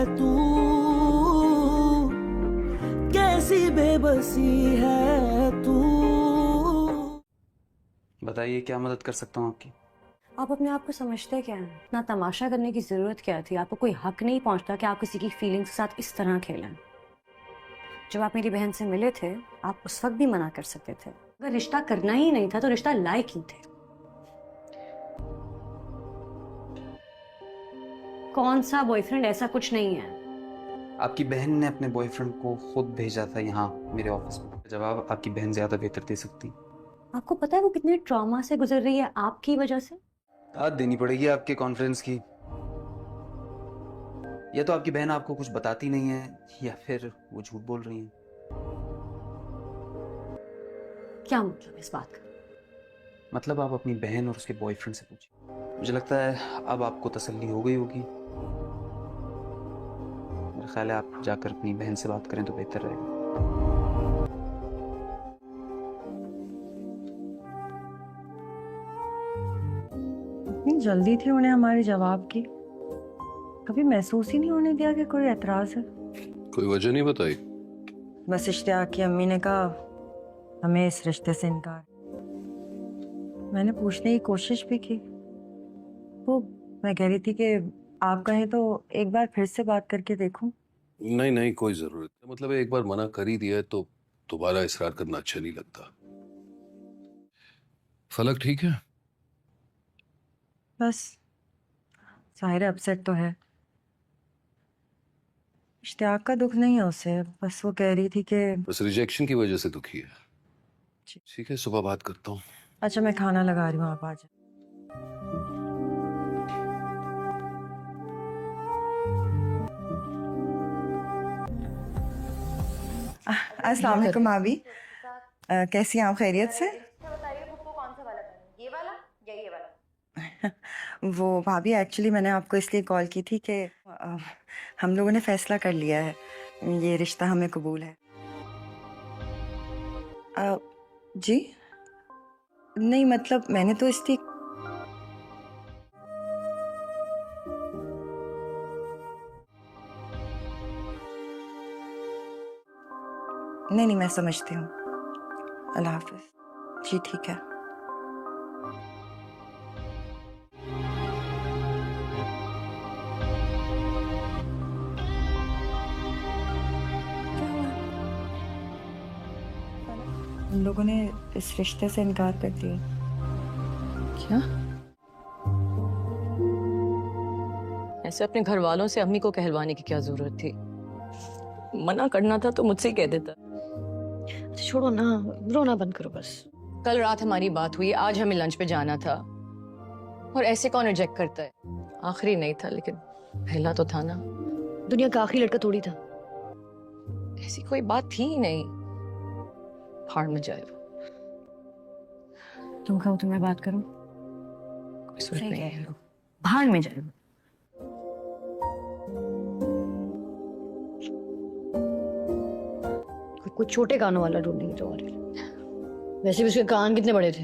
तू, कैसी बेबसी है तू। बताइए क्या मदद कर सकता हूँ आपकी? आप अपने आप को समझते क्या हैं? इतना तमाशा करने की जरूरत क्या थी? आपको कोई हक नहीं पहुंचता कि आप किसी की फीलिंग्स के साथ इस तरह खेलें। जब आप मेरी बहन से मिले थे आप उस वक्त भी मना कर सकते थे। अगर रिश्ता करना ही नहीं था तो रिश्ता लाए क्यों थे? कौन सा बॉयफ्रेंड? ऐसा कुछ नहीं है। आपकी बहन ने अपने बॉयफ्रेंड को खुद भेजा था यहाँ मेरे ऑफिस में। जवाब आपकी बहन ज्यादा बेहतर दे सकती। आपको पता है वो कितने ट्रॉमा से गुजर रही है आपकी वजह से? दाद देनी पड़ेगी आपके कॉन्फ्रेंस की। या तो आपकी बहन आपको कुछ बताती नहीं है या फिर वो झूठ बोल रही है। क्या मतलब इस बात का? मतलब आप अपनी बहन और उसके बॉयफ्रेंड से पूछिए। मुझे लगता है अब आपको तसल्ली हो गई होगी। मेरा ख्याल है आप जाकर अपनी बहन से बात करें तो बेहतर रहेगा। इतनी जल्दी थी उन्हें हमारे जवाब की। कभी महसूस ही नहीं होने दिया कि कोई एतराज है। कोई वजह नहीं बताई? बस इश्तियाक की अम्मी ने कहा हमें इस रिश्ते से इनकार। मैंने पूछने की कोशिश भी की। वो मैं कह रही थी कि आप कहें तो एक बार फिर से बात करके देखूं। नहीं नहीं, कोई जरूरत नहीं। मतलब एक बार मना कर ही दिया है तो दोबारा इसरार करना अच्छा नहीं लगता। फलक ठीक है? बस जाहिर अपसेट तो है। इश्तियाक का दुख नहीं है उसे, बस वो कह रही थी कि बस रिजेक्शन की वजह से दुखी है। ठीक है, सुबह बात करता हूँ। अच्छा मैं खाना लगा रही हूँ, आप आ जाए। अस्सलाम वालेकुम भाभी, कैसी हैं आप? खैरियत से? ये वाला या ये वाला? वो भाभी एक्चुअली मैंने आपको इसलिए कॉल की थी कि हम लोगों ने फैसला कर लिया है, ये रिश्ता हमें कबूल है। जी नहीं, मतलब मैंने तो इसलिए नहीं, मैं समझती हूँ। अल्लाह हाफिज। जी ठीक है। हम लोगों ने इस रिश्ते से इनकार कर दिया। क्या? ऐसे अपने घर वालों से अम्मी को कहलवाने की क्या जरूरत थी? मना करना था तो मुझसे ही कह देता। छोड़ो ना, रोना बंद करो बस। कल रात हमारी बात हुई, आज हमें लंच पे जाना था। और ऐसे कौन रिजेक्ट करता है? आखिरी नहीं था लेकिन पहला तो था ना। दुनिया का आखिरी लड़का थोड़ी था। ऐसी कोई बात थी ही नहीं। भाड़ में जाए वो। तुम कहो तो मैं बात करूं? कोई सूरत नहीं है। भाड़ में जाए। कुछ छोटे कानों वाला ढूंढेंगे तो। और वैसे भी उसके कान कितने बड़े थे।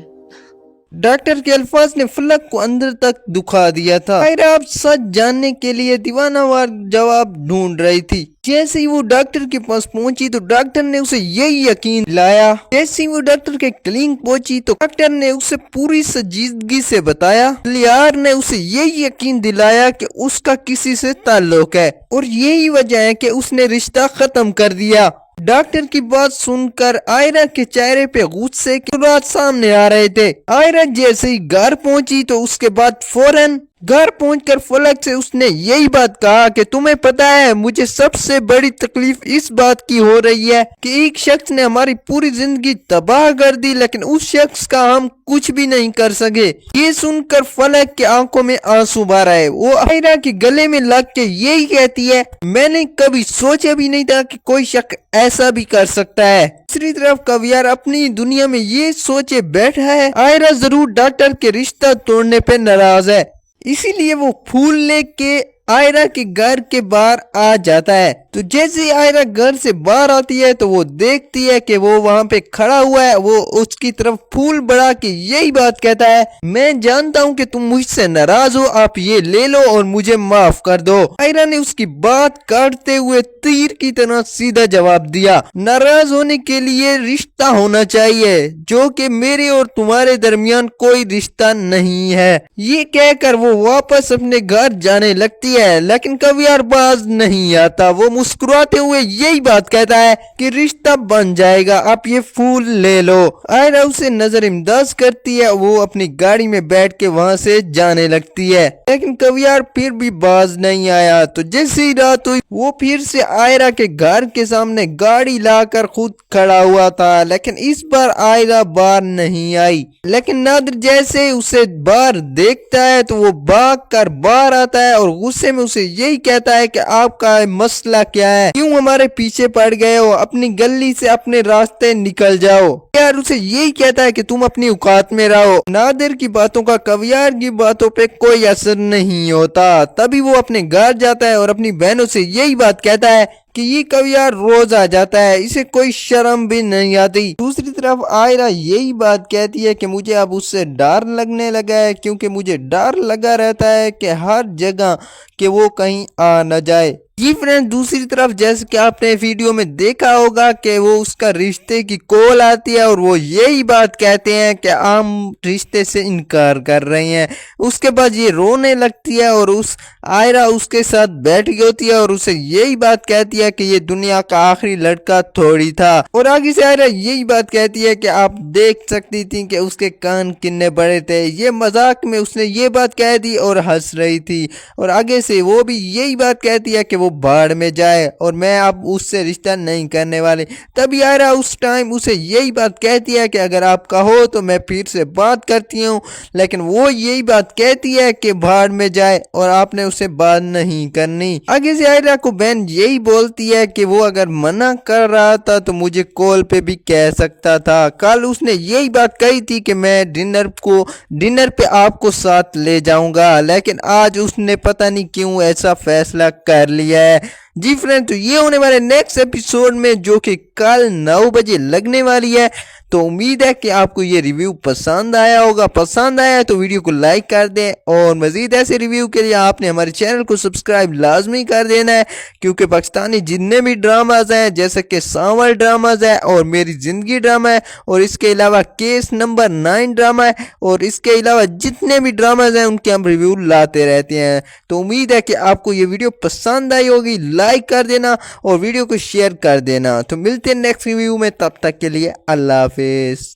डॉक्टर के अल्फाज ने फलक को अंदर तक दुखा दिया था। आयरा अब सच जानने के लिए दीवानावार जवाब ढूंढ रही थी। जैसे ही वो डॉक्टर के पास पहुंची तो डॉक्टर ने उसे यही यकीन दिलाया। जैसे ही वो डॉक्टर के क्लिनिक पहुंची तो डॉक्टर ने उसे पूरी संजीदगी से बताया। लियार ने उसे यही यकीन दिलाया कि उसका किसी से ताल्लुक है और यही वजह है कि उसने रिश्ता खत्म कर दिया। डॉक्टर की बात सुनकर आयरा के चेहरे पे गुस्से के बात सामने आ रहे थे। आयरा जैसे ही घर पहुंची तो उसके बाद फौरन घर पहुंचकर फलक से उसने यही बात कहा कि तुम्हें पता है मुझे सबसे बड़ी तकलीफ इस बात की हो रही है कि एक शख्स ने हमारी पूरी जिंदगी तबाह कर दी, लेकिन उस शख्स का हम कुछ भी नहीं कर सके। ये सुनकर फलक की आंखों में आंसू भर आए। वो आयरा के गले में लग के यही कहती है, मैंने कभी सोचा भी नहीं था कि कोई शख्स ऐसा भी कर सकता है। दूसरी तरफ कवियार अपनी दुनिया में ये सोचे बैठा है आयरा जरूर डॉक्टर के रिश्ता तोड़ने पे नाराज है, इसीलिए वो फूल लेके आयरा के घर के बाहर आ जाता है। तो जैसे ही आयरा घर से बाहर आती है तो वो देखती है कि वो वहां पे खड़ा हुआ है। वो उसकी तरफ फूल बढ़ा के यही बात कहता है, मैं जानता हूँ कि तुम मुझसे नाराज हो, आप ये ले लो और मुझे माफ कर दो। आयरा ने उसकी बात काटते हुए तीर की तरह सीधा जवाब दिया, नाराज होने के लिए रिश्ता होना चाहिए, जो कि मेरे और तुम्हारे दरमियान कोई रिश्ता नहीं है। ये कहकर वो वापस अपने घर जाने लगती है, लेकिन कवियार बाज नहीं आता। वो मुस्कुराते हुए यही बात कहता है कि रिश्ता बन जाएगा, आप ये फूल ले लो। आयरा उसे नजरअंदाज करती है। वो अपनी गाड़ी में बैठ के वहां से जाने लगती है, लेकिन कवियार फिर भी बाज नहीं आया। तो जैसे ही रात हुई वो फिर से आयरा के घर के सामने गाड़ी लाकर खुद खड़ा हुआ था, लेकिन इस बार आयरा बाहर नहीं आई। लेकिन नादिर जैसे उसे बाहर देखता है तो वो भाग कर बाहर आता है और गुस्से में उसे यही कहता है कि आपका मसला क्या है, क्यों हमारे पीछे पड़ गए हो, अपनी गली से अपने रास्ते निकल जाओ। यार उसे यही कहता है कि तुम अपनी औकात में रहो। नादिर की बातों का कवियार की बातों पे कोई असर नहीं होता। तभी वो अपने घर जाता है और अपनी बहनों से यही बात कहता है कि ये कवियार रोज आ जाता है, इसे कोई शर्म भी नहीं आती। दूसरी तरफ आयरा यही बात कहती है कि मुझे अब उससे डर लगने लगा है, क्योंकि मुझे डर लगा रहता है कि हर जगह कि वो कहीं आ न जाए। जी फ्रेंड, दूसरी तरफ जैसे कि आपने वीडियो में देखा होगा कि वो उसका रिश्ते की कॉल आती है और वो यही बात कहते हैं कि हम रिश्ते से इनकार कर रहे हैं। उसके बाद ये रोने लगती है और उस आयरा उसके साथ बैठ गई होती है और उसे यही बात कहती है कि ये दुनिया का आखिरी लड़का थोड़ी था। और आगे से आयरा यही बात कहती है कि आप देख सकती थी कि उसके कान कितने बड़े थे। ये मजाक में उसने ये बात कह दी और हंस रही थी। और आगे से वो भी यही बात कहती है कि वो बाढ़ में जाए और मैं अब उससे रिश्ता नहीं करने वाली। तभी आयरा उस टाइम उसे यही बात कहती है कि अगर आप कहो तो मैं फिर से बात करती हूँ, लेकिन वो यही बात कहती है कि बाढ़ में जाए और आपने उसे बात नहीं करनी। आगे से आयरा को बहन यही बोलती है कि वो अगर मना कर रहा था तो मुझे कॉल पे भी कह सकता था। कल उसने यही बात कही थी कि मैं डिनर पे आपको साथ ले जाऊंगा, लेकिन आज उसने पता नहीं क्यों ऐसा फैसला कर लिया है। जी फ्रेंड, तो ये होने वाले नेक्स्ट एपिसोड में, जो कि कल 9 बजे लगने वाली है। तो उम्मीद है कि आपको ये रिव्यू पसंद आया होगा। पसंद आया तो वीडियो को लाइक कर दें और मजीद ऐसे रिव्यू के लिए आपने हमारे चैनल को सब्सक्राइब लाजमी कर देना है, क्योंकि पाकिस्तानी जितने भी ड्रामाज हैं, जैसे कि सांवल ड्रामाज है और मेरी जिंदगी ड्रामा है और इसके अलावा केस नंबर 9 ड्रामा है और इसके अलावा जितने भी ड्रामाज हैं उनके हम रिव्यू लाते रहते हैं। तो उम्मीद है कि आपको ये वीडियो पसंद आई होगी। लाइक कर देना और वीडियो को शेयर कर देना। तो मिलते हैं नेक्स्ट रिव्यू में, तब तक के लिए अल्लाह हाफिज।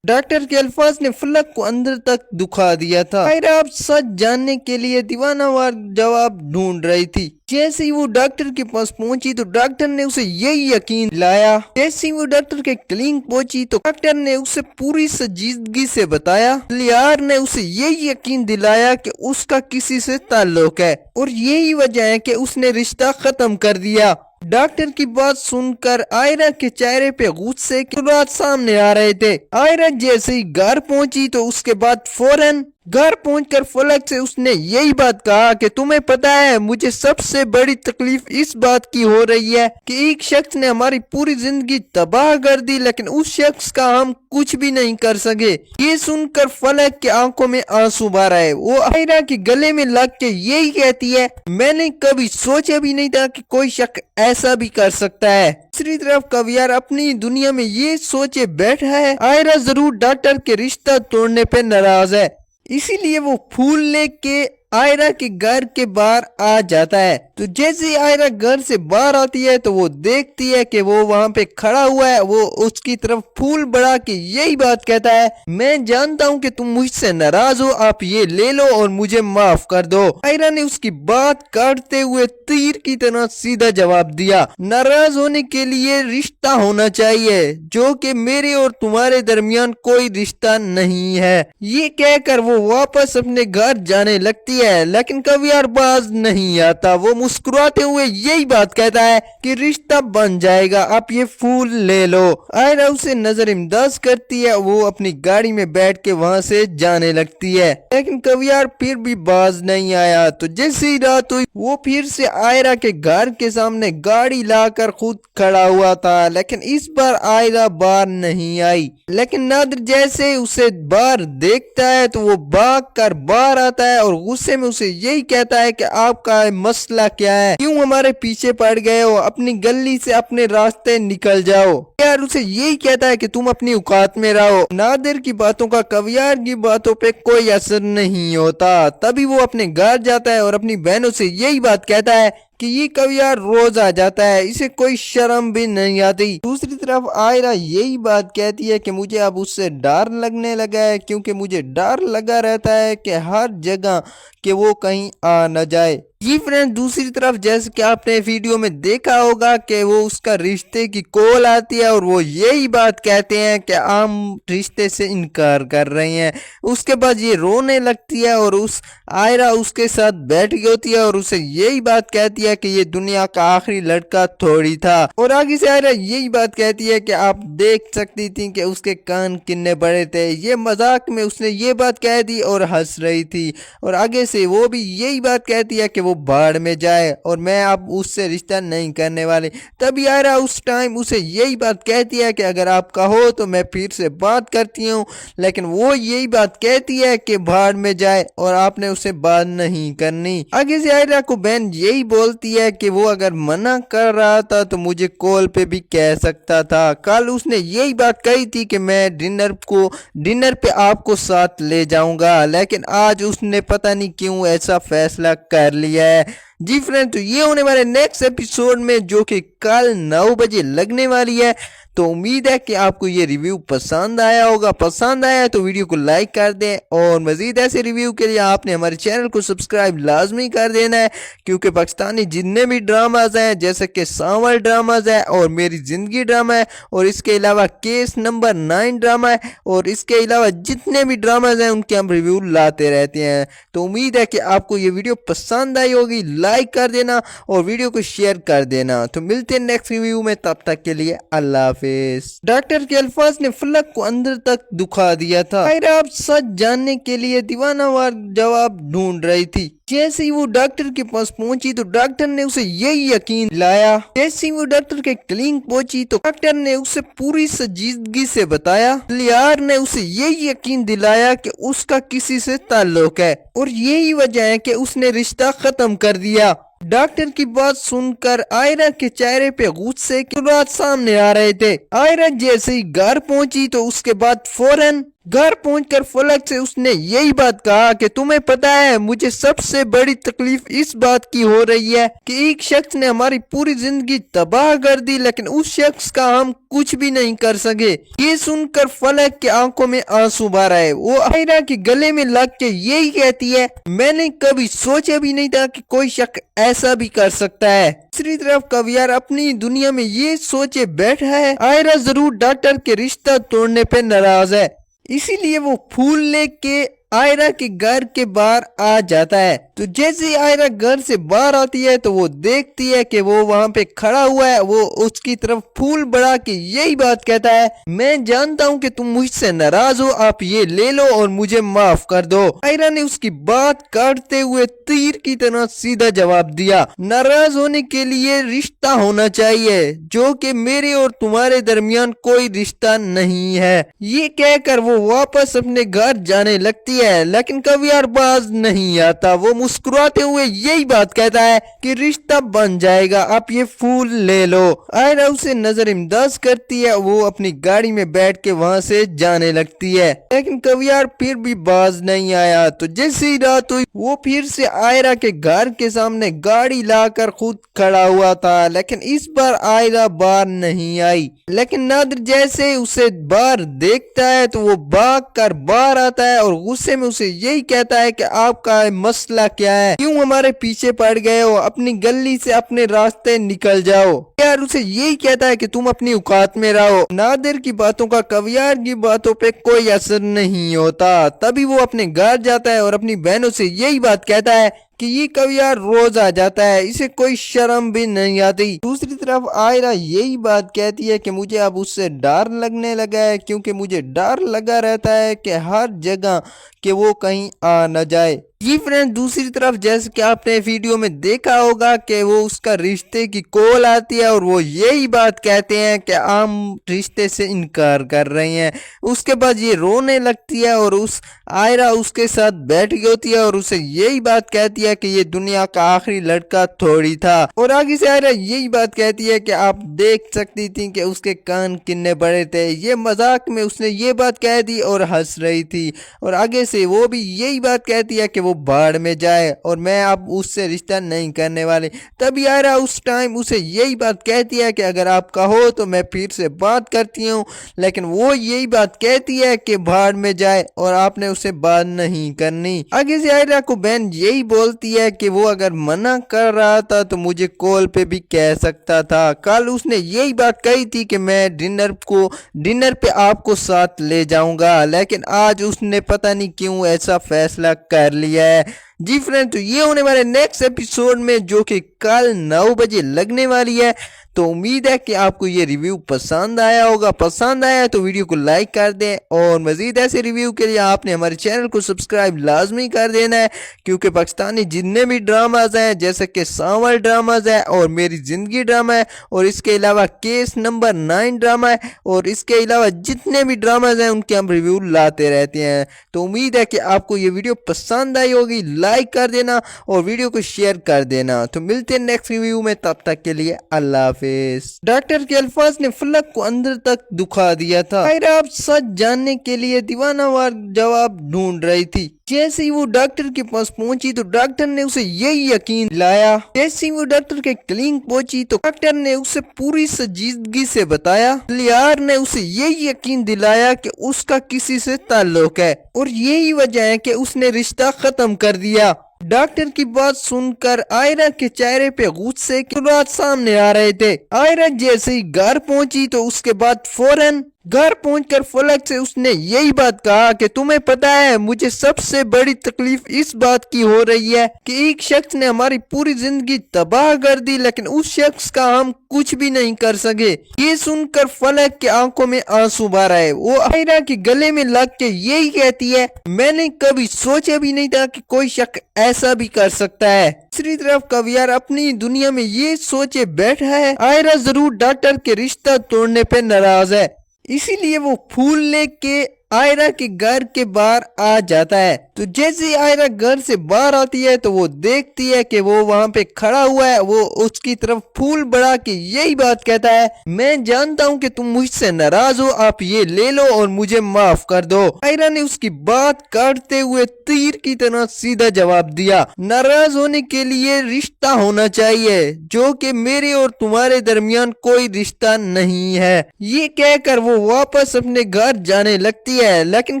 डॉक्टर के अल्फाज ने फलक को अंदर तक दुखा दिया था। आयरा अब सच जानने के लिए दीवानावार जवाब ढूंढ रही थी। जैसे ही वो डॉक्टर के पास पहुंची तो डॉक्टर ने उसे यही यकीन दिलाया। जैसे ही वो डॉक्टर के क्लिनिक पहुंची तो डॉक्टर ने उसे पूरी संजीदगी से बताया। लियार ने उसे यही यकीन दिलाया कि उसका किसी से ताल्लुक है और यही वजह है कि उसने रिश्ता खत्म कर दिया। डॉक्टर की बात सुनकर आयरा के चेहरे पे गुस्से के रात सामने आ रहे थे। आयरा जैसे ही घर पहुंची तो उसके बाद फौरन घर पहुंचकर फलक से उसने यही बात कहा कि तुम्हें पता है, मुझे सबसे बड़ी तकलीफ इस बात की हो रही है कि एक शख्स ने हमारी पूरी जिंदगी तबाह कर दी, लेकिन उस शख्स का हम कुछ भी नहीं कर सके। ये सुनकर फलक की आंखों में आंसू भर आए। वो आयरा के गले में लग के यही कहती है, मैंने कभी सोचा भी नहीं था कि कोई शख्स ऐसा भी कर सकता है। दूसरी तरफ कवियार अपनी दुनिया में ये सोचे बैठा है, आयरा जरूर डॉक्टर के रिश्ता तोड़ने पे नाराज है, इसीलिए वो फूल लेके आयरा के घर के बाहर आ जाता है। तो जैसे ही आयरा घर से बाहर आती है तो वो देखती है कि वो वहां पे खड़ा हुआ है। वो उसकी तरफ फूल बढ़ा के यही बात कहता है, मैं जानता हूँ कि तुम मुझसे नाराज हो, आप ये ले लो और मुझे माफ कर दो। आयरा ने उसकी बात काटते हुए तीर की तरह सीधा जवाब दिया, नाराज होने के लिए रिश्ता होना चाहिए, जो कि मेरे और तुम्हारे दरमियान कोई रिश्ता नहीं है। ये कहकर वो वापस अपने घर जाने लगती है, लेकिन कभी यार बाज नहीं आता। वो मुस्कुराते हुए यही बात कहता है कि रिश्ता बन जाएगा, आप ये फूल ले लो। आयरा उसे नजरअंदाज करती है, वो अपनी गाड़ी में बैठ के वहाँ से जाने लगती है, लेकिन कभी यार फिर भी बाज नहीं आया। तो जैसे ही रात हुई वो फिर से आयरा के घर के सामने गाड़ी लाकर खुद खड़ा हुआ था, लेकिन इस बार आयरा बाहर नहीं आई। लेकिन नादिर जैसे उसे बाहर देखता है तो वो भाग कर बाहर आता है और गुस्से में उसे यही कहता है कि आपका मसला क्या है, क्यों हमारे पीछे पड़ गए हो, अपनी गली से अपने रास्ते निकल जाओ। यार उसे यही कहता है कि तुम अपनी औकात में रहो। नादिर की बातों का कवियार की बातों पे कोई असर नहीं होता। तभी वो अपने घर जाता है और अपनी बहनों से यही बात कहता है कि ये कवियार रोज आ जाता है, इसे कोई शर्म भी नहीं आती। दूसरी तरफ आयरा यही बात कहती है कि मुझे अब उससे डर लगने लगा है, क्योंकि मुझे डर लगा रहता है कि हर जगह कि वो कहीं आ न जाए। जी फ्रेंड, दूसरी तरफ जैसे कि आपने वीडियो में देखा होगा कि वो उसका रिश्ते की कॉल आती है और वो यही बात कहते हैं कि हम रिश्ते से इनकार कर रहे हैं। उसके बाद ये रोने लगती है और उस आयरा उसके साथ बैठ गई होती है और उसे यही बात कहती है कि ये दुनिया का आखिरी लड़का थोड़ी था। और आगे से आयरा यही बात कहती है कि आप देख सकती थी कि उसके कान कितने बड़े थे। ये मजाक में उसने ये बात कह दी और हंस रही थी। और आगे से वो भी यही बात कहती है कि वो बाढ़ में जाए और मैं अब उससे रिश्ता नहीं करने वाली। तभी आयरा उस टाइम उसे यही बात कहती है कि अगर आप कहो तो मैं फिर से बात करती हूँ, लेकिन वो यही बात कहती है कि बाढ़ में जाए और आपने उसे बात नहीं करनी। आगे से आयरा को बहन यही बोलती है कि वो अगर मना कर रहा था तो मुझे कॉल पे भी कह सकता था। कल उसने यही बात कही थी कि मैं डिनर पे आपको साथ ले जाऊंगा, लेकिन आज उसने पता नहीं क्यों ऐसा फैसला कर लिया है। जी फ्रेंड, तो ये होने वाले नेक्स्ट एपिसोड में जो कि कल 9 बजे लगने वाली है। तो उम्मीद है कि आपको ये रिव्यू पसंद आया होगा। पसंद आया तो वीडियो को लाइक कर दें और मजीद ऐसे रिव्यू के लिए आपने हमारे चैनल को सब्सक्राइब लाजमी कर देना है, क्योंकि पाकिस्तानी जितने भी ड्रामाज हैं जैसे कि सांवल ड्रामाज है और मेरी जिंदगी ड्रामा है और इसके अलावा केस नंबर 9 ड्रामा है और इसके अलावा जितने भी ड्रामाज हैं उनके हम रिव्यू लाते रहते हैं। तो उम्मीद है कि आपको ये वीडियो पसंद आई होगी। लाइक कर देना और वीडियो को शेयर कर देना। तो मिलते हैं नेक्स्ट रिव्यू में, तब तक के लिए अल्लाह हाफिज। डॉक्टर के अल्फाज ने फलक को अंदर तक दुखा दिया था। आयरा अब सच जानने के लिए दीवानावार जवाब ढूंढ रही थी। जैसे ही वो डॉक्टर के पास पहुंची तो डॉक्टर ने उसे यही यकीन दिलाया। जैसे ही वो डॉक्टर के क्लिनिक पहुंची तो डॉक्टर ने उसे पूरी संजीदगी से बताया। लियार ने उसे यही यकीन दिलाया कि उसका किसी से ताल्लुक है और यही वजह है कि उसने रिश्ता खत्म कर दिया। डॉक्टर की बात सुनकर आयरा के चेहरे पे गुस्से के रात सामने आ रहे थे। आयरा जैसे ही घर पहुंची तो उसके बाद फौरन घर पहुंचकर फलक से उसने यही बात कहा कि तुम्हें पता है मुझे सबसे बड़ी तकलीफ इस बात की हो रही है कि एक शख्स ने हमारी पूरी जिंदगी तबाह कर दी, लेकिन उस शख्स का हम कुछ भी नहीं कर सके। ये सुनकर फलक की आंखों में आंसू भर आए। वो आयरा के गले में लग के यही कहती है, मैंने कभी सोचा भी नहीं था कि कोई शख्स ऐसा भी कर सकता है। दूसरी तरफ कवियार अपनी दुनिया में ये सोचे बैठा है आयरा जरूर डॉक्टर के रिश्ता तोड़ने पे नाराज है, इसीलिए वो फूल लेके आयरा के घर के बाहर आ जाता है। तो जैसे ही आयरा घर से बाहर आती है तो वो देखती है कि वो वहाँ पे खड़ा हुआ है। वो उसकी तरफ फूल बढ़ा के यही बात कहता है, मैं जानता हूँ कि तुम मुझसे नाराज हो, आप ये ले लो और मुझे माफ कर दो। आयरा ने उसकी बात काटते हुए तीर की तरह सीधा जवाब दिया, नाराज होने के लिए रिश्ता होना चाहिए, जो कि मेरे और तुम्हारे दरमियान कोई रिश्ता नहीं है। ये कहकर वो वापस अपने घर जाने लगती है, लेकिन कवियार बाज नहीं आता। वो मुस्कुराते हुए यही बात कहता है कि रिश्ता बन जाएगा, आप ये फूल ले लो। आयरा उसे नजरअंदाज करती है, वो अपनी गाड़ी में बैठ के वहाँ से जाने लगती है, लेकिन कवियार फिर भी बाज नहीं आया। तो जैसे ही रात हुई वो फिर से आयरा के घर के सामने गाड़ी लाकर खुद खड़ा हुआ था, लेकिन इस बार आयरा बाहर नहीं आई। लेकिन नादिर जैसे उसे बाहर देखता है तो वो भाग कर बाहर आता है और गुस्से गुस्से में उसे यही कहता है कि आपका मसला क्या है, क्यों हमारे पीछे पड़ गए हो, अपनी गली से अपने रास्ते निकल जाओ। यार उसे यही कहता है कि तुम अपनी औकात में रहो। नादिर की बातों का कवियार की बातों पे कोई असर नहीं होता। तभी वो अपने घर जाता है और अपनी बहनों से यही बात कहता है कि ये कवियार रोज आ जाता है, इसे कोई शर्म भी नहीं आती। दूसरी तरफ आयरा यही बात कहती है कि मुझे अब उससे डर लगने लगा है, क्योंकि मुझे डर लगा रहता है कि हर जगह कि वो कहीं आ न जाए। जी फ्रेंड, दूसरी तरफ जैसे कि आपने वीडियो में देखा होगा कि वो उसका रिश्ते की कॉल आती है और वो यही बात कहते हैं कि हम रिश्ते से इनकार कर रहे हैं। उसके बाद ये रोने लगती है और उस आयरा उसके साथ बैठ गई होती है और उसे यही बात कहती है कि ये दुनिया का आखिरी लड़का थोड़ी था। और आगे से आयरा यही बात कहती है कि आप देख सकती थी कि उसके कान कितने बड़े थे। ये मजाक में उसने ये बात कह दी और हंस रही थी। और आगे से वो भी यही बात कहती है कि वो बाढ़ में जाए और मैं अब उससे रिश्ता नहीं करने वाली। तभी आयरा उस टाइम उसे यही बात कहती है कि अगर आप कहो तो मैं फिर से बात करती हूँ, लेकिन वो यही बात कहती है कि बाढ़ में जाए और आपने उसे बात नहीं करनी। आगे से आयरा को बहन यही बोलती है कि वो अगर मना कर रहा था तो मुझे कॉल पे भी कह सकता था। कल उसने यही बात कही थी कि मैं डिनर पे आपको साथ ले जाऊंगा, लेकिन आज उसने पता नहीं क्यों ऐसा फैसला कर लिया है। जी फ्रेंड, तो ये होने वाले नेक्स्ट एपिसोड में जो कि कल 9 बजे लगने वाली है। तो उम्मीद है कि आपको ये रिव्यू पसंद आया होगा। पसंद आया तो वीडियो को लाइक कर दें और मजीद ऐसे रिव्यू के लिए आपने हमारे चैनल को सब्सक्राइब लाजमी कर देना है, क्योंकि पाकिस्तानी जितने भी ड्रामाज हैं जैसे कि सांवल ड्रामाज है और मेरी जिंदगी ड्रामा है और इसके अलावा केस नंबर 9 ड्रामा है और इसके अलावा जितने भी ड्रामाज हैं उनके हम रिव्यू लाते रहते हैं। तो उम्मीद है कि आपको ये वीडियो पसंद आई होगी। लाइक कर देना और वीडियो को शेयर कर देना। तो मिलते हैं नेक्स्ट रिव्यू में, तब तक के लिए अल्लाह हाफिज। डॉक्टर के अल्फाज ने फलक को अंदर तक दुखा दिया था। आयरा अब सच जानने के लिए दीवानावार जवाब ढूंढ रही थी। जैसे ही वो डॉक्टर के पास पहुंची तो डॉक्टर ने उसे यही यकीन दिलाया। जैसे ही वो डॉक्टर के क्लिनिक पहुंची तो डॉक्टर ने उसे पूरी संजीदगी से बताया। लियार ने उसे यही यकीन दिलाया कि उसका किसी से ताल्लुक है और यही वजह है कि उसने रिश्ता खत्म कर दिया। डॉक्टर की बात सुनकर आयरा के चेहरे पे गुस्से के रात सामने आ रहे थे। आयरा जैसे ही घर पहुंची तो उसके बाद फौरन घर पहुंचकर फलक से उसने यही बात कहा कि तुम्हें पता है मुझे सबसे बड़ी तकलीफ इस बात की हो रही है कि एक शख्स ने हमारी पूरी जिंदगी तबाह कर दी, लेकिन उस शख्स का हम कुछ भी नहीं कर सके। ये सुनकर फलक के आंखों में आंसू भर आए। वो आयरा के गले में लग के यही कहती है, मैंने कभी सोचा भी नहीं था कि कोई शख्स ऐसा भी कर सकता है। दूसरी तरफ कवियार अपनी दुनिया में ये सोचे बैठा है आयरा जरूर डॉक्टर के रिश्ता तोड़ने पे नाराज है, इसीलिए वो फूल लेके आयरा के घर के बाहर आ जाता है। तो जैसे ही आयरा घर से बाहर आती है तो वो देखती है कि वो वहां पे खड़ा हुआ है। वो उसकी तरफ फूल बढ़ा के यही बात कहता है, मैं जानता हूँ कि तुम मुझसे नाराज हो, आप ये ले लो और मुझे माफ कर दो। आयरा ने उसकी बात काटते हुए तीर की तरह सीधा जवाब दिया, नाराज होने के लिए रिश्ता होना चाहिए जो कि मेरे और तुम्हारे दरमियान कोई रिश्ता नहीं है। ये कहकर वो वापस अपने घर जाने लगती है, लेकिन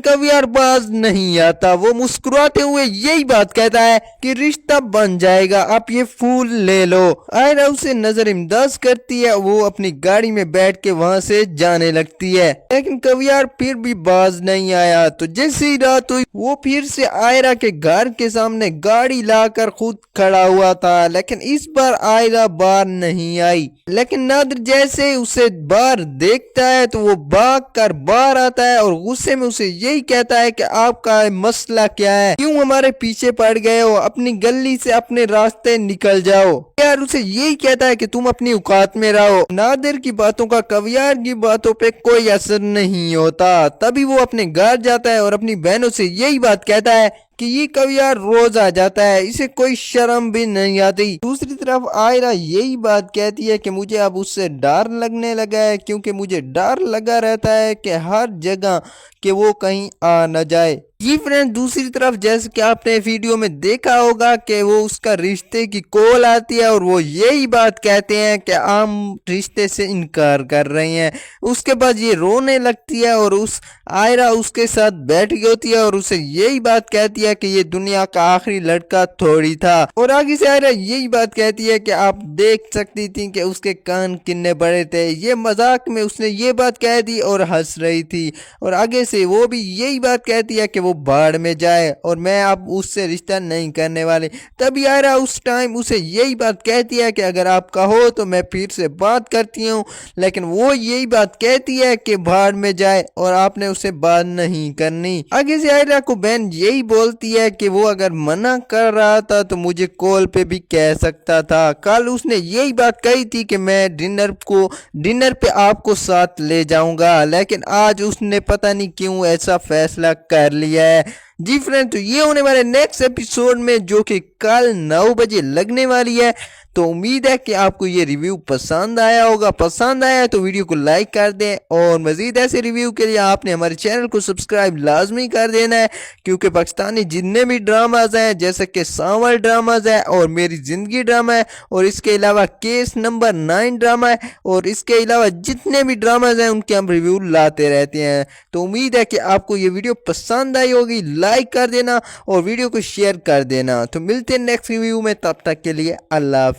कवियार बाज नहीं आता। वो मुस्कुराते हुए यही बात कहता है कि रिश्ता बन जाएगा, आप ये फूल ले लो। आयरा उसे नजरअंदाज करती है। वो अपनी गाड़ी में बैठ के वहां से जाने लगती है, लेकिन कवियार फिर भी बाज नहीं आया। तो जैसे ही रात हुई वो फिर से आयरा के घर के सामने गाड़ी लाकर खुद खड़ा हुआ था, लेकिन इस बार आयरा बाहर नहीं आई। लेकिन नादिर जैसे उसे बाहर देखता है तो वो भाग कर बाहर आता है और गुस्से में उसे यही कहता है कि आपका मसला क्या है, क्यों हमारे पीछे पड़ गए हो, अपनी गली से अपने रास्ते निकल जाओ। यार उसे यही कहता है कि तुम अपनी औकात में रहो। नादिर की बातों का कवियार की बातों पे कोई असर नहीं होता। तभी वो अपने घर जाता है और अपनी बहनों से यही बात कहता है कि ये कवियार रोज आ जाता है, इसे कोई शर्म भी नहीं आती। दूसरी तरफ आयरा यही बात कहती है कि मुझे अब उससे डर लगने लगा है, क्योंकि मुझे डर लगा रहता है कि हर जगह कि वो कहीं आ न जाए। जी फ्रेंड, दूसरी तरफ जैसे कि आपने वीडियो में देखा होगा कि वो उसका रिश्ते की कॉल आती है और वो यही बात कहते हैं कि हम रिश्ते से इनकार कर रहे हैं। उसके बाद ये रोने लगती है और उस आयरा उसके साथ बैठ गई होती है और उसे यही बात कहती है कि ये दुनिया का आखिरी लड़का थोड़ी था। और आगे से आयरा यही बात कहती है कि आप देख सकती थी कि उसके कान कितने बड़े थे। ये मजाक में उसने ये बात कह दी और हंस रही थी। और आगे से वो भी यही बात कहती है कि वो बाढ़ में जाए और मैं अब उससे रिश्ता नहीं करने वाली। तभी आयरा उस टाइम उसे यही बात कहती है कि अगर आप कहो तो मैं फिर से बात करती हूँ, लेकिन वो यही बात कहती है कि बाढ़ में जाए और आपने उसे बात नहीं करनी। आगे से आयरा को बहन यही बोलती है कि वो अगर मना कर रहा था तो मुझे कॉल पे भी कह सकता था। कल उसने यही बात कही थी कि मैं डिनर पे आपको साथ ले जाऊंगा, लेकिन आज उसने पता नहीं क्यों ऐसा फैसला कर लिया है। जी फ्रेंड, तो ये होने वाले नेक्स्ट एपिसोड में जो कि कल 9 बजे लगने वाली है। तो उम्मीद है कि आपको ये रिव्यू पसंद आया होगा। पसंद आया तो वीडियो को लाइक कर दें और मजीद ऐसे रिव्यू के लिए आपने हमारे चैनल को सब्सक्राइब लाजमी कर देना है, क्योंकि पाकिस्तानी जितने भी ड्रामाज हैं जैसे कि सांवल ड्रामाज है और मेरी जिंदगी ड्रामा है और इसके अलावा केस नंबर 9 ड्रामा है और इसके अलावा जितने भी ड्रामाज हैं उनके हम रिव्यू लाते रहते हैं। तो उम्मीद है कि आपको ये वीडियो पसंद आई होगी। लाइक कर देना और वीडियो को शेयर कर देना। तो मिलते हैं नेक्स्ट रिव्यू में, तब तक के लिए अल्लाह हाफिज।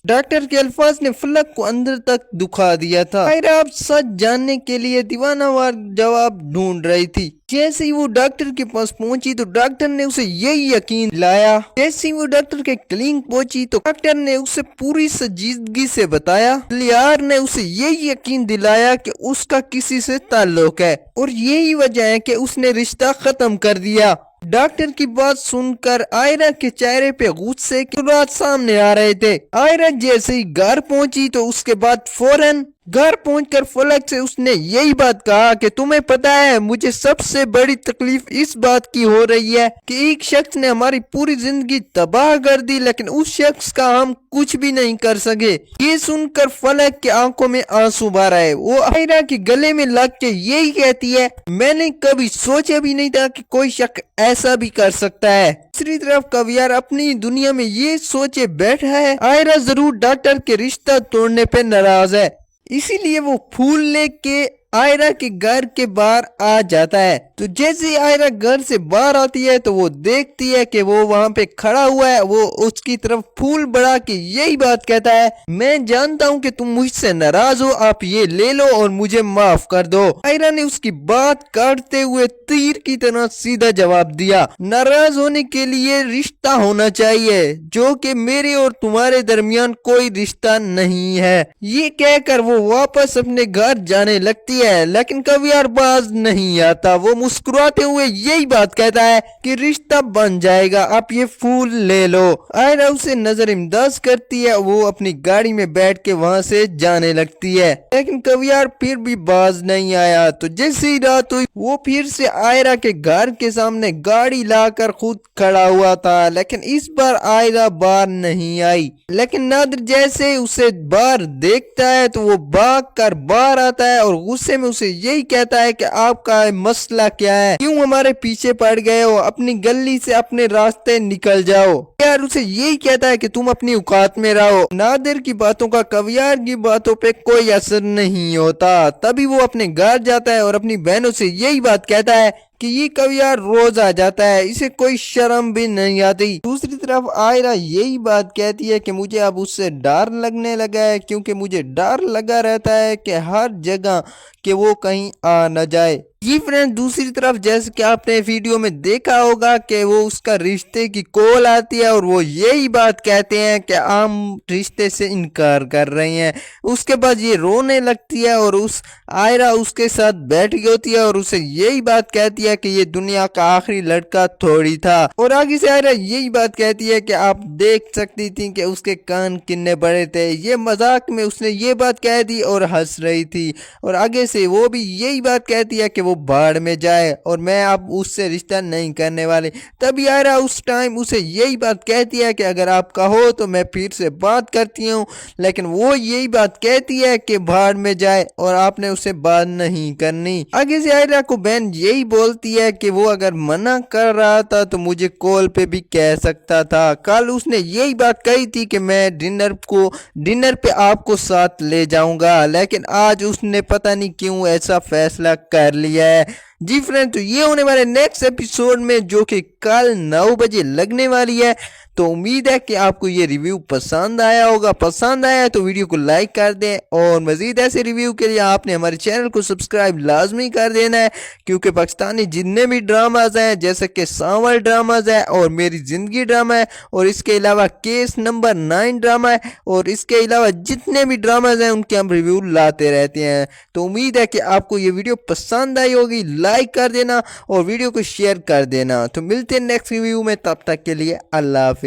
डॉक्टर के अल्फाज ने फलक को अंदर तक दुखा दिया था। आयरा अब सच जानने के लिए दीवानावार जवाब ढूंढ रही थी। जैसे ही वो डॉक्टर के पास पहुंची तो डॉक्टर ने उसे यही यकीन दिलाया। जैसे ही वो डॉक्टर के क्लिनिक पहुंची तो डॉक्टर ने उसे पूरी संजीदगी से बताया। लियार ने उसे यही यकीन दिलाया कि उसका किसी से ताल्लुक है और यही वजह है कि उसने रिश्ता खत्म कर दिया। डॉक्टर की बात सुनकर आयरा के चेहरे पे गुस्से के रात सामने आ रहे थे। आयरा जैसे ही घर पहुंची तो उसके बाद फौरन घर पहुंचकर फलक से उसने यही बात कहा कि तुम्हें पता है मुझे सबसे बड़ी तकलीफ इस बात की हो रही है कि एक शख्स ने हमारी पूरी जिंदगी तबाह कर दी, लेकिन उस शख्स का हम कुछ भी नहीं कर सके। ये सुनकर फलक की आंखों में आंसू भर आए। वो आयरा के गले में लग के यही कहती है, मैंने कभी सोचा भी नहीं था कि कोई शख्स ऐसा भी कर सकता है। दूसरी तरफ कवियार अपनी दुनिया में ये सोचे बैठा है आयरा जरूर डॉक्टर के रिश्ता तोड़ने पे नाराज है, इसीलिए वो फूल लेके आयरा के घर के बाहर आ जाता है। तो जैसे ही आयरा घर से बाहर आती है तो वो देखती है कि वो वहां पे खड़ा हुआ है। वो उसकी तरफ फूल बढ़ा के यही बात कहता है, मैं जानता हूँ कि तुम मुझसे नाराज हो, आप ये ले लो और मुझे माफ कर दो। आयरा ने उसकी बात काटते हुए तीर की तरह सीधा जवाब दिया, नाराज होने के लिए रिश्ता होना चाहिए जो कि मेरे और तुम्हारे दरमियान कोई रिश्ता नहीं है। ये कहकर वो वापस अपने घर जाने लगती है, लेकिन कवियार बाज नहीं आता। वो मुस्कुराते हुए यही बात कहता है कि रिश्ता बन जाएगा, आप ये फूल ले लो। आयरा उसे नजरअंदाज करती है। वो अपनी गाड़ी में बैठ के वहां से जाने लगती है, लेकिन कवियार फिर भी बाज नहीं आया। तो जैसे ही रात हुई वो फिर से आयरा के घर के सामने गाड़ी लाकर खुद खड़ा हुआ था, लेकिन इस बार आयरा बाहर नहीं आई। लेकिन नादिर जैसे उसे बाहर देखता है तो वो भाग कर बाहर आता है और गुस्से में उसे यही कहता है कि आपका मसला क्या है, क्यों हमारे पीछे पड़ गए हो, अपनी गली से अपने रास्ते निकल जाओ। यार उसे यही कहता है कि तुम अपनी औकात में रहो। नादिर की बातों का कवियार की बातों पे कोई असर नहीं होता। तभी वो अपने घर जाता है और अपनी बहनों से यही बात कहता है कि ये कवियार रोज आ जाता है, इसे कोई शर्म भी नहीं आती। दूसरी तरफ आयरा यही बात कहती है कि मुझे अब उससे डर लगने लगा है, क्योंकि मुझे डर लगा रहता है कि हर जगह कि वो कहीं आ न जाए। जी फ्रेंड, दूसरी तरफ जैसे कि आपने वीडियो में देखा होगा कि वो उसका रिश्ते की कॉल आती है और वो यही बात कहते हैं कि हम रिश्ते से इनकार कर रहे हैं। उसके बाद ये रोने लगती है और उस आयरा उसके साथ बैठ गई होती है और उसे यही बात कहती है कि ये दुनिया का आखिरी लड़का थोड़ी था। और आगे से आयरा यही बात कहती है कि आप देख सकती थी कि उसके कान कितने बड़े थे। ये मजाक में उसने ये बात कह दी और हंस रही थी। और आगे से वो भी यही बात कहती है कि वो وہ بھاڑ میں جائے اور میں اب اس سے رشتہ نہیں کرنے والے. تبھی آئرہ اس ٹائم اسے یہی بات کہتی ہے کہ اگر آپ کہو تو میں پھر سے بات کرتی ہوں, لیکن وہ یہی بات کہتی ہے کہ بھاڑ میں جائے اور آپ نے اسے بات نہیں کرنی. آگے سے آئرہ کو بہن یہی بولتی ہے کہ وہ اگر منع کر رہا تھا تو مجھے کال پہ بھی کہہ سکتا تھا. کل اس نے یہی بات کہی تھی کہ میں ڈنر پہ آپ کو ساتھ لے جاؤں گا, لیکن آج اس نے پتہ نہیں کیوں ایسا فیصلہ کر لیا ہے. جی فرینڈ, تو یہ ہونے والے نیکسٹ ایپیسوڈ میں جو کہ کل 9 بجے لگنے والی ہے. تو امید ہے کہ آپ کو یہ ریویو پسند آیا ہوگا. پسند آیا تو ویڈیو کو لائک کر دیں, اور مزید ایسے ریویو کے لیے آپ نے ہمارے چینل کو سبسکرائب لازمی کر دینا ہے, کیونکہ پاکستانی جتنے بھی ڈراماز ہیں جیسے کہ سانول ڈراماز ہے اور میری زندگی ڈرامہ ہے, اور اس کے علاوہ کیس نمبر 9 ڈرامہ ہے, اور اس کے علاوہ جتنے بھی ڈراماز ہیں ان کے ہم ریویو لاتے رہتے ہیں. تو امید ہے کہ آپ کو یہ ویڈیو پسند آئی ہوگی. لائک کر دینا اور ویڈیو کو شیئر کر دینا. تو ملتے ہیں نیکسٹ ریویو میں, تب تک کے لیے اللہ حافظ.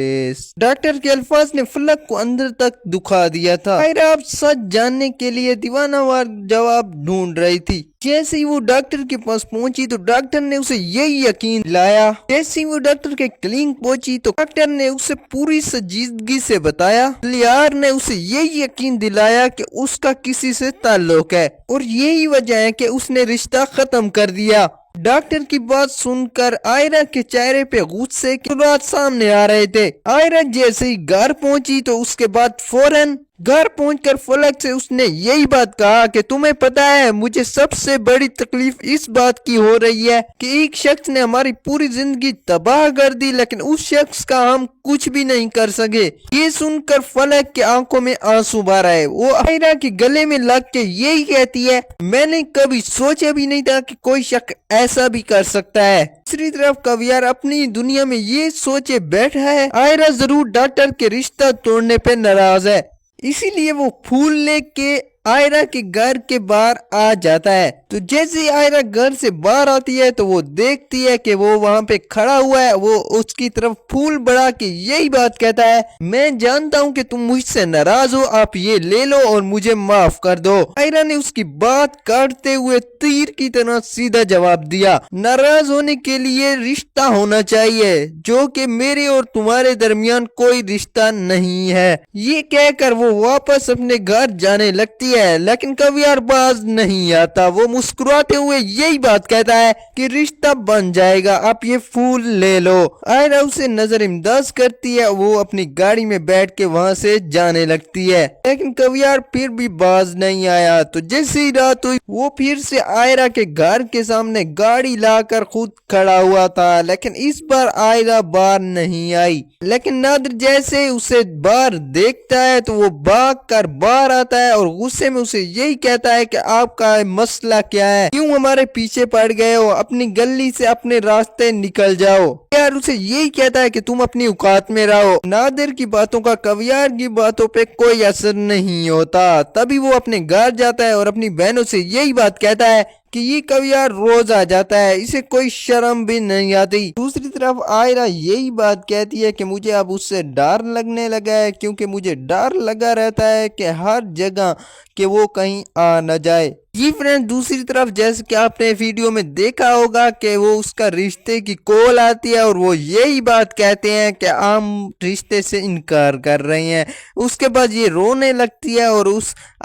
ڈاکٹر کے الفاظ نے فلک کو اندر تک دکھا دیا تھا. آئرہ اب سچ جاننے کے لیے دیوانہ وار جواب ڈھونڈ رہی تھی. جیسے ہی وہ ڈاکٹر کے پاس پہنچی تو ڈاکٹر نے اسے یہی یقین دلایا. جیسے ہی وہ ڈاکٹر کے کلینک پہنچی تو ڈاکٹر نے اسے پوری سنجیدگی سے بتایا. لیار نے اسے یہی یقین دلایا کہ اس کا کسی سے تعلق ہے, اور یہی وجہ ہے کہ اس نے رشتہ ختم کر دیا. ڈاکٹر کی بات سن کر آئرہ کے چہرے پہ غصے کے خیالات سامنے آ رہے تھے. آئرہ جیسے ہی گھر پہنچی تو اس کے بعد فوراً گھر پہنچ کر فلک سے اس نے یہی بات کہا کہ تمہیں پتا ہے مجھے سب سے بڑی تکلیف اس بات کی ہو رہی ہے کہ ایک شخص نے ہماری پوری زندگی تباہ کر دی, لیکن اس شخص کا ہم کچھ بھی نہیں کر سکے. یہ سن کر فلک کے آنکھوں میں آنسو بھر آئے. وہ آئرہ کے گلے میں لگ کے یہی کہتی ہے, میں نے کبھی سوچا بھی نہیں تھا کہ کوئی شخص ایسا بھی کر سکتا ہے. دوسری طرف کاویار اپنی دنیا میں یہ سوچے بیٹھا ہے آئرہ ضرور ڈاکٹر کے رشتہ توڑنے پہ ناراض ہے, اسی لیے وہ پھول لے کے آئرہ کے گھر کے باہر آ جاتا ہے. تو جیسے ہی آئرہ گھر سے باہر آتی ہے تو وہ دیکھتی ہے کہ وہ وہاں پہ کھڑا ہوا ہے. وہ اس کی طرف پھول بڑھا کے یہی بات کہتا ہے, میں جانتا ہوں کہ تم مجھ سے ناراض ہو, آپ یہ لے لو اور مجھے معاف کر دو. آئرہ نے اس کی بات کاٹتے ہوئے تیر کی طرح سیدھا جواب دیا, ناراض ہونے کے لیے رشتہ ہونا چاہیے, جو کہ میرے اور تمہارے درمیان کوئی رشتہ نہیں ہے. یہ کہہ کر وہ واپس اپنے گھر جانے لگتی ہے, لیکن کاویار باز نہیں آتا. وہ مسکراتے ہوئے یہی بات کہتا ہے کہ رشتہ بن جائے گا, آپ یہ پھول لے لو. آئرہ اسے نظر انداز کرتی ہے. وہ اپنی گاڑی میں بیٹھ کے وہاں سے جانے لگتی ہے, لیکن کاویار پھر بھی باز نہیں آیا. تو جیسے ہی رات ہوئی وہ پھر سے آئرہ کے گھر کے سامنے گاڑی لا کر خود کھڑا ہوا تھا, لیکن اس بار آئرہ باہر نہیں آئی. لیکن نادر جیسے اسے باہر دیکھتا ہے تو وہ بھاگ کر باہر آتا ہے اور غصے میں اسے یہی کہتا ہے کہ آپ کا مسئلہ کیا ہے, کیوں ہمارے پیچھے پڑ گئے ہو, اپنی گلی سے اپنے راستے نکل جاؤ. یار اسے یہی کہتا ہے کہ تم اپنی اوقات میں رہو. نادر کی باتوں کا کاویار کی باتوں پہ کوئی اثر نہیں ہوتا. تبھی وہ اپنے گھر جاتا ہے اور اپنی بہنوں سے یہی بات کہتا ہے کہ یہ کاویار روز آ جاتا ہے, اسے کوئی شرم بھی نہیں آتی. دوسری طرف آئرہ یہی بات کہتی ہے کہ مجھے اب اس سے ڈر لگنے لگا ہے, کیونکہ مجھے ڈر لگا رہتا ہے کہ ہر جگہ کہ وہ کہیں آ نہ جائے. جی فرینڈ, دوسری طرف جیسے کہ آپ نے ویڈیو میں دیکھا ہوگا کہ وہ اس کا رشتے کی کال آتی ہے اور وہ یہی بات کہتے ہیں کہ ہم رشتے سے انکار کر رہے ہیں. اس کے بعد یہ رونے لگتی ہے اور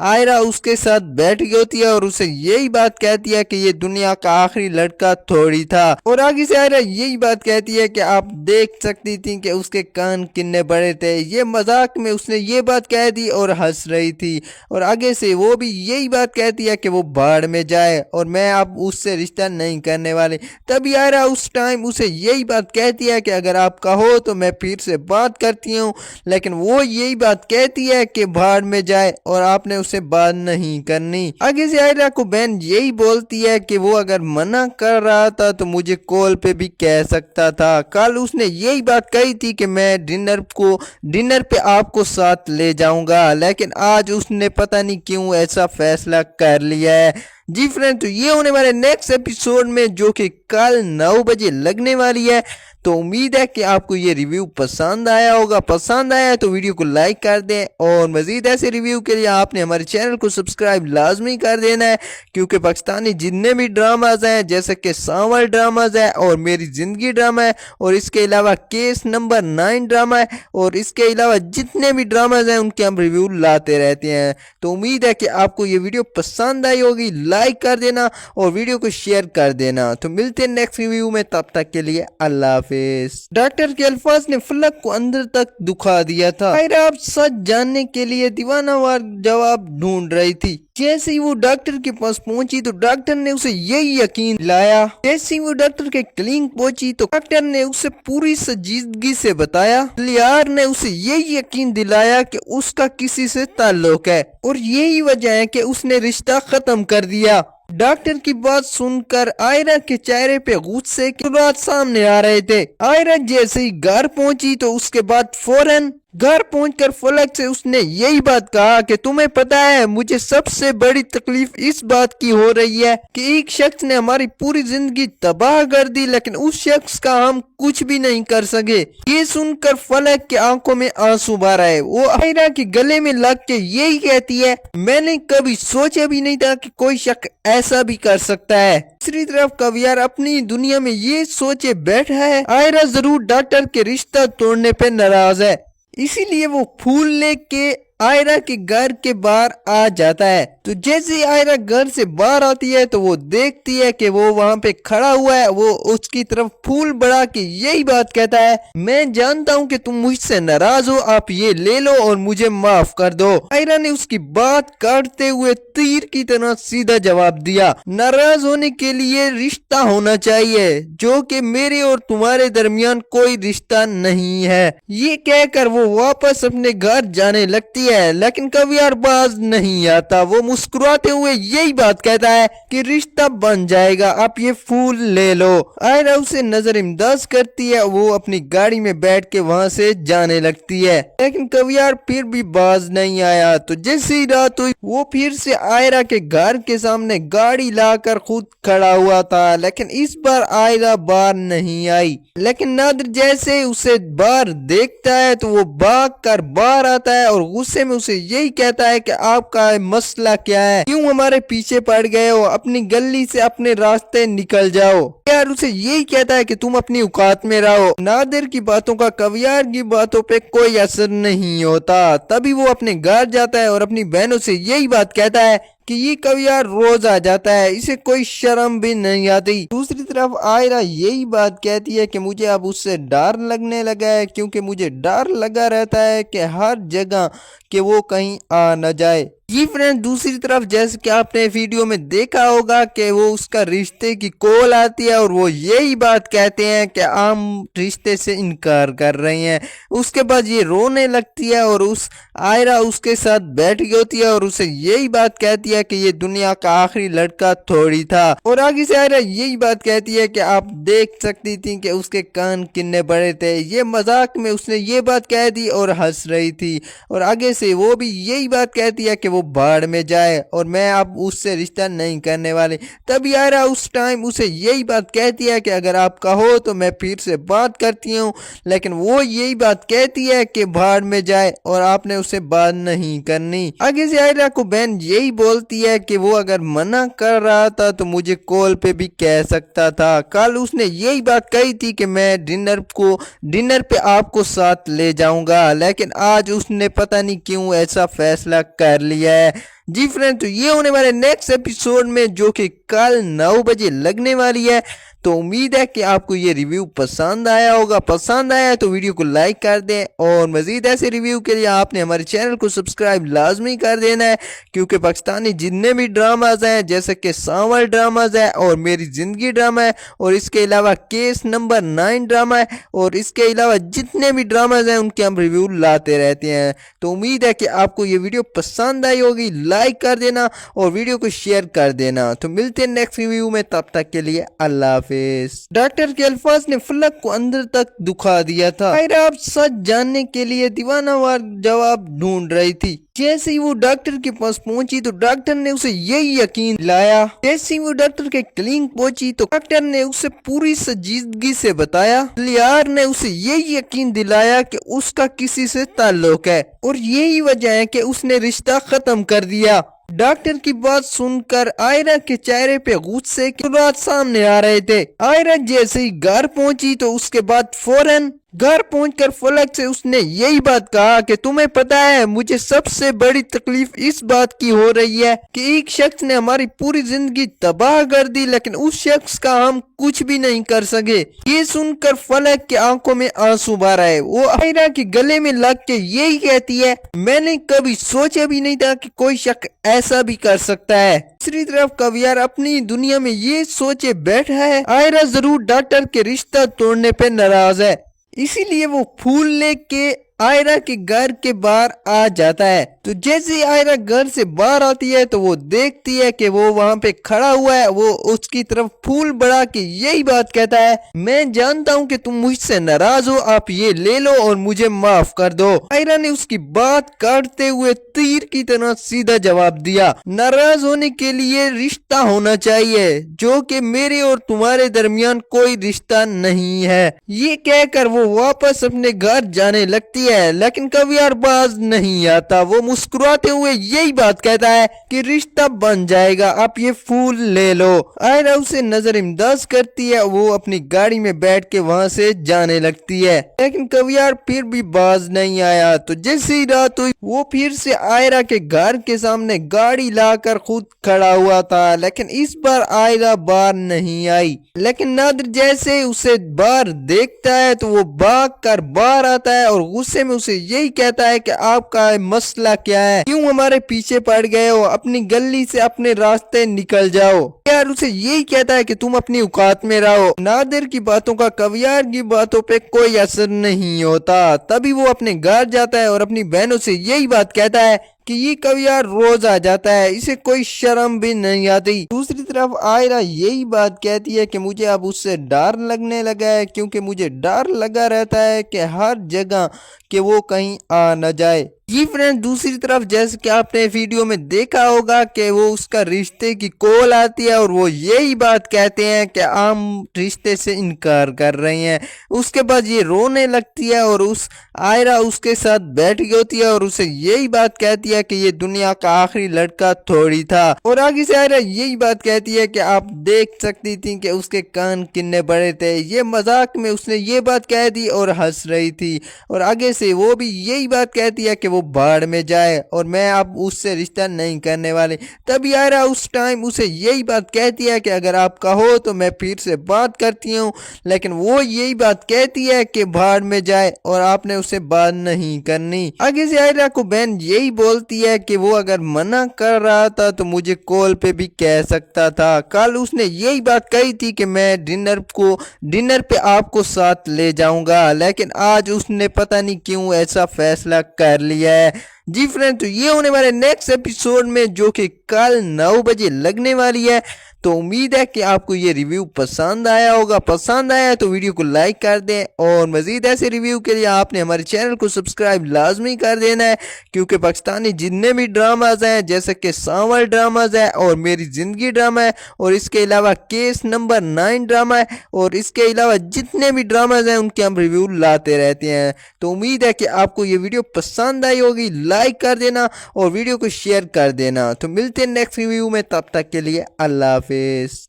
آئرہ اس کے ساتھ بیٹھ گئی ہوتی ہے اور اسے یہی بات کہتی ہے کہ یہ دنیا کا آخری لڑکا تھوڑی تھا. اور آگے سے آئرہ یہی بات کہتی ہے کہ آپ دیکھ سکتی تھی کہ اس کے کان کتنے بڑے تھے. یہ مذاق میں اس نے یہ بات کہہ دی اور ہنس رہی تھی. اور آگے سے وہ بھی یہی بات کہتی ہے کہ وہ بھاڑ میں جائے اور میں اب اس سے رشتہ نہیں کرنے والے. تبھی آئرہ اس ٹائم اسے یہی بات کہتی ہے کہ اگر آپ کہو تو میں پھر سے بات کرتی ہوں, لیکن وہ یہی بات کہتی ہے کہ بھاڑ میں جائے اور آپ نے اسے بات نہیں کرنی. آگے سے آئرہ کو بہن یہی بولتی ہے کہ وہ اگر منع کر رہا تھا تو مجھے کال پہ بھی کہہ سکتا تھا. کل اس نے یہی بات کہی تھی کہ میں ڈنر پہ آپ کو ساتھ لے جاؤں گا, لیکن آج اس نے پتہ نہیں کیوں ایسا فیصلہ کر لیا ہے. جی فرینڈ, تو یہ ہونے والے نیکسٹ ایپیسوڈ میں جو کہ کل 9 بجے لگنے والی ہے. तो उम्मीद है कि आपको ये रिव्यू पसंद आया होगा। पसंद आया तो वीडियो को लाइक कर दें और मजीद ऐसे रिव्यू के लिए आपने हमारे चैनल को सब्सक्राइब लाजमी कर देना है, क्योंकि पाकिस्तानी जितने भी ड्रामाज हैं जैसे कि सांवल ड्रामाज है और मेरी जिंदगी ड्रामा है और इसके अलावा केस नंबर 9 ड्रामा है और इसके अलावा जितने भी ड्रामाज हैं उनके हम रिव्यू लाते रहते हैं। तो उम्मीद है कि आपको ये वीडियो पसंद आई होगी। लाइक कर देना और वीडियो को शेयर कर देना। तो मिलते हैं नेक्स्ट रिव्यू में, तब तक के लिए अल्लाह हाफिज। डॉक्टर के अल्फाज ने फलक को अंदर तक दुखा दिया था। आप सच जानने के लिए दीवानावार जवाब ढूंढ रही थी। जैसे ही वो डॉक्टर के पास पहुंची तो डॉक्टर ने उसे यही यकीन दिलाया। जैसे ही वो डॉक्टर के क्लिनिक पहुंची तो डॉक्टर ने उसे पूरी संजीदगी से बताया। लियार ने उसे यही यकीन दिलाया कि उसका किसी से ताल्लुक है और यही वजह है कि उसने रिश्ता खत्म कर दिया। डॉक्टर की बात सुनकर आयरा के चेहरे पे गुस्से के बात सामने आ रहे थे। आयरा जैसे ही घर पहुंची तो उसके बाद फौरन घर पहुंचकर फलक से उसने यही बात कहा कि तुम्हें पता है मुझे सबसे बड़ी तकलीफ इस बात की हो रही है कि एक शख्स ने हमारी पूरी जिंदगी तबाह कर दी, लेकिन उस शख्स का हम कुछ भी नहीं कर सके। ये सुनकर फलक के आंखों में आंसू भर आए। वो आयरा के गले में लग के यही कहती है, मैंने कभी सोचा भी नहीं था कि कोई शख्स ऐसा भी कर सकता है। दूसरी तरफ कवियार अपनी दुनिया में ये सोचे बैठा है आयरा जरूर डॉक्टर के रिश्ता तोड़ने पे नाराज है, इसीलिए वो फूल लेके आयरा के घर के बाहर आ जाता है। तो जैसे ही आयरा घर से बाहर आती है तो वो देखती है कि वो वहां पे खड़ा हुआ है। वो उसकी तरफ फूल बढ़ा के यही बात कहता है, मैं जानता हूँ कि तुम मुझसे नाराज हो, आप ये ले लो और मुझे माफ कर दो। आयरा ने उसकी बात काटते हुए तीर की तरह सीधा जवाब दिया, नाराज होने के लिए रिश्ता होना चाहिए जो कि मेरे और तुम्हारे दरमियान कोई रिश्ता नहीं है। ये कहकर वो वापस अपने घर जाने लगती है, लेकिन कवियार बाज नहीं आता। वो मुस्कुराते हुए यही बात कहता है कि रिश्ता बन जाएगा, आप ये फूल ले लो। आयरा उसे नजरअंदाज करती है। वो अपनी गाड़ी में बैठ के वहां से जाने लगती है, लेकिन कवियार फिर भी बाज नहीं आया। तो जैसे ही रात हुई वो फिर से आयरा के घर के सामने गाड़ी लाकर खुद खड़ा हुआ था, लेकिन इस बार आयरा बाहर नहीं आई। लेकिन नादिर जैसे उसे बाहर देखता है तो वो भाग कर बाहर आता है और गुस्से में उसे यही कहता है कि आपका मसला क्या है, क्यों हमारे पीछे पड़ गए हो, अपनी गली से अपने रास्ते निकल जाओ। यार उसे यही कहता है कि तुम अपनी औकात में रहो। नादिर की बातों का कवियार की बातों पे कोई असर नहीं होता। तभी वो अपने घर जाता है और अपनी बहनों से यही बात कहता है कि ये कवियार रोज आ जाता है, इसे कोई शर्म भी नहीं आती। दूसरी तरफ आयरा यही बात कहती है कि मुझे अब उससे डर लगने लगा है, क्योंकि मुझे डर लगा रहता है कि हर जगह कि वो कहीं आ न जाए। जी फ्रेंड, दूसरी तरफ जैसे कि आपने वीडियो में देखा होगा कि वो उसका रिश्ते की कॉल आती है और वो यही बात कहते हैं कि हम रिश्ते से इनकार कर रहे हैं। उसके बाद ये रोने लगती है और उस आयरा उसके साथ बैठ गई होती है और उसे यही बात कहती है कि ये दुनिया का आखिरी लड़का थोड़ी था। और आगे से आयरा यही बात कहती है कि आप देख सकती थी कि उसके कान कितने बड़े थे। ये मजाक में उसने ये बात कह दी और हंस रही थी। और आगे से वो भी यही बात कहती है कि वो बाढ़ में जाए और मैं अब उससे रिश्ता नहीं करने वाली। तभी आयरा उस टाइम उसे यही बात कहती है कि अगर आप कहो तो मैं फिर से बात करती हूँ, लेकिन वो यही बात कहती है कि बाढ़ में जाए और आपने उसे बात नहीं करनी। आगे से आयरा को बहन यही बोलती है कि वो अगर मना कर रहा था तो मुझे कॉल पे भी कह सकता था। कल उसने यही बात कही थी कि मैं डिनर पे आपको साथ ले जाऊंगा, लेकिन आज उसने पता नहीं क्यों ऐसा फैसला कर लिया है। जी फ्रेंड, तो ये होने वाले नेक्स्ट एपिसोड में जो कि कल 9 बजे लगने वाली है। तो उम्मीद है कि आपको ये रिव्यू पसंद आया होगा। पसंद आया तो वीडियो को लाइक कर दें और मजीद ऐसे रिव्यू के लिए आपने हमारे चैनल को सब्सक्राइब लाजमी कर देना है, क्योंकि पाकिस्तानी जितने भी ड्रामाज हैं जैसे कि सांवल ड्रामाज है और मेरी जिंदगी ड्रामा है और इसके अलावा केस नंबर 9 ड्रामा है और इसके अलावा जितने भी ड्रामाज हैं उनके हम रिव्यू लाते रहते हैं। तो उम्मीद है कि आपको ये वीडियो पसंद आई होगी। लाइक कर देना और वीडियो को शेयर कर देना। तो मिलते हैं नेक्स्ट रिव्यू में, तब तक के लिए अल्लाह हाफिज़। हाफिज। डॉक्टर के अल्फाज ने फलक को अंदर तक दुखा दिया था। आयरा अब सच जानने के लिए दीवानावार जवाब ढूंढ रही थी। जैसे ही वो डॉक्टर के पास पहुंची तो डॉक्टर ने उसे यही यकीन दिलाया। जैसे ही वो डॉक्टर के क्लिनिक पहुंची तो डॉक्टर ने उसे पूरी संजीदगी से बताया। लियार ने उसे यही यकीन दिलाया कि उसका किसी से ताल्लुक है और यही वजह है कि उसने रिश्ता खत्म कर दिया। डॉक्टर की बात सुनकर आयरा के चेहरे पे गुस्से के बात सामने आ रहे थे। आयरा जैसे ही घर पहुंची तो उसके बाद फौरन घर पहुंचकर फलक से उसने यही बात कहा कि तुम्हें पता है मुझे सबसे बड़ी तकलीफ इस बात की हो रही है कि एक शख्स ने हमारी पूरी जिंदगी तबाह कर दी, लेकिन उस शख्स का हम कुछ भी नहीं कर सके। ये सुनकर फलक की आंखों में आंसू भर आए। वो आयरा के गले में लग के यही कहती है, मैंने कभी सोचा भी नहीं था कि कोई शख्स ऐसा भी कर सकता है। दूसरी तरफ कवियार अपनी दुनिया में ये सोचे बैठा है आयरा जरूर डॉक्टर के रिश्ता तोड़ने पे नाराज है, इसीलिए वो फूल लेके आयरा के घर के बाहर आ जाता है। तो जैसे ही आयरा घर से बाहर आती है तो वो देखती है कि वो वहां पे खड़ा हुआ है। वो उसकी तरफ फूल बढ़ा के यही बात कहता है, मैं जानता हूँ कि तुम मुझसे नाराज हो, आप ये ले लो और मुझे माफ कर दो। आयरा ने उसकी बात काटते हुए तीर की तरह सीधा जवाब दिया, नाराज होने के लिए रिश्ता होना चाहिए जो कि मेरे और तुम्हारे दरमियान कोई रिश्ता नहीं है। ये कहकर वो वापस अपने घर जाने लगती है, लेकिन कवियार बाज नहीं आता। वो मुस्कुराते हुए यही बात कहता है कि रिश्ता बन जाएगा, आप ये फूल ले लो। आयरा उसे नजरअंदाज करती है। वो अपनी गाड़ी में बैठ के वहां से जाने लगती है, लेकिन कवियार फिर भी बाज नहीं आया। तो जैसे ही रात हुई वो फिर से आयरा के घर के सामने गाड़ी लाकर खुद खड़ा हुआ था, लेकिन इस बार आयरा बाहर नहीं आई। लेकिन नादिर जैसे उसे बाहर देखता है तो वो भाग कर बाहर आता है और गुस्से में उसे यही कहता है कि आपका मसला क्या है, क्यों हमारे पीछे पड़ गए हो, अपनी गली से अपने रास्ते निकल जाओ। यार उसे यही कहता है कि तुम अपनी औकात में रहो। नादिर की बातों का कवियार की बातों पे कोई असर नहीं होता। तभी वो अपने घर जाता है और अपनी बहनों से यही बात कहता है कि ये कवियार रोज आ जाता है, इसे कोई शर्म भी नहीं आती। दूसरी तरफ आयरा यही बात कहती है कि मुझे अब उससे डर लगने लगा है, क्योंकि मुझे डर लगा रहता है कि हर जगह कि वो कहीं आ न जाए। जी फ्रेंड, दूसरी तरफ जैसे कि आपने वीडियो में देखा होगा कि वो उसका रिश्ते की कॉल आती है और वो यही बात कहते हैं कि हम रिश्ते से इनकार कर रहे हैं। उसके बाद ये रोने लगती है और उस आयरा उसके साथ बैठ गई होती है और उसे यही बात कहती है कि ये दुनिया का आखिरी लड़का थोड़ी था। और आगे से आयरा यही बात कहती है कि आप देख सकती थी कि उसके कान कितने बड़े थे। ये मजाक में उसने ये बात कह दी और हंस रही थी। और आगे से वो भी यही बात कहती है कि वो बाढ़ में जाए और मैं अब उससे रिश्ता नहीं करने वाली। तभी आयरा उस टाइम उसे यही बात कहती है कि अगर आप कहो तो मैं फिर से बात करती हूँ, लेकिन वो यही बात कहती है कि बाढ़ में जाए और आपने उसे बात नहीं करनी। आगे से आयरा को बहन यही बोलती है कि वो अगर मना कर रहा था तो मुझे कॉल पे भी कह सकता था। कल उसने यही बात कही थी कि मैं डिनर पे आपको साथ ले जाऊंगा, लेकिन आज उसने पता नहीं क्यों ऐसा फैसला कर लिया है। जी फ्रेंड, तो ये होने वाले नेक्स्ट एपिसोड में जो कि कल 9 बजे लगने वाली है। तो उम्मीद है कि आपको ये रिव्यू पसंद आया होगा। पसंद आया तो वीडियो को लाइक कर दें और मजीद ऐसे रिव्यू के लिए आपने हमारे चैनल को सब्सक्राइब लाजमी कर देना है, क्योंकि पाकिस्तानी जितने भी ड्रामाज हैं जैसे कि सांवल ड्रामाज है और मेरी जिंदगी ड्रामा है और इसके अलावा केस नंबर 9 ड्रामा है और इसके अलावा जितने भी ड्रामाज हैं उनके हम रिव्यू लाते रहते हैं। तो उम्मीद है कि आपको ये वीडियो पसंद आई होगी। लाइक कर देना और वीडियो को शेयर कर देना। तो मिलते हैं नेक्स्ट रिव्यू में, तब तक के लिए अल्लाह हाफिज।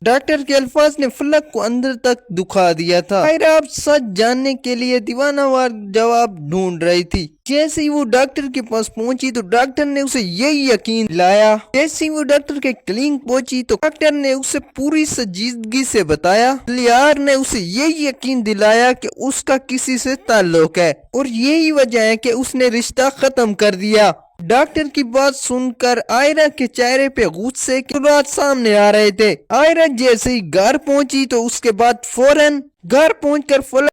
डॉक्टर के अल्फाज ने फलक को अंदर तक दुखा दिया था। आयरा अब सच जानने के लिए दीवानावार जवाब ढूंढ रही थी। जैसे ही वो डॉक्टर के पास पहुंची तो डॉक्टर ने उसे यही यकीन दिलाया। जैसे ही वो डॉक्टर के क्लिनिक पहुंची तो डॉक्टर ने उसे पूरी संजीदगी से बताया। लियार ने उसे यही यकीन दिलाया कि उसका किसी से ताल्लुक है और यही वजह है कि उसने रिश्ता खत्म कर दिया। डॉक्टर की बात सुनकर आयरा के चेहरे पे गुस्से के बात सामने आ रहे थे। आयरा जैसे ही घर पहुंची तो उसके बाद फौरन घर पहुंचकर फलक।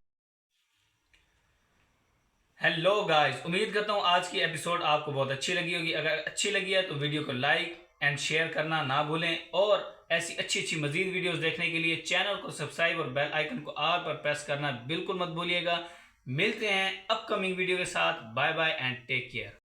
हेलो गाइस, उम्मीद करता हूँ आज की एपिसोड आपको बहुत अच्छी लगी होगी। अगर अच्छी लगी है तो वीडियो को लाइक اینڈ شیئر کرنا نہ بھولیں، اور ایسی اچھی اچھی مزید ویڈیوز دیکھنے کے لیے چینل کو سبسکرائب اور بیل آئیکن کو آل پر پریس کرنا بالکل مت بھولیے گا۔ ملتے ہیں اپ کمنگ ویڈیو کے ساتھ۔ Bye bye and take care.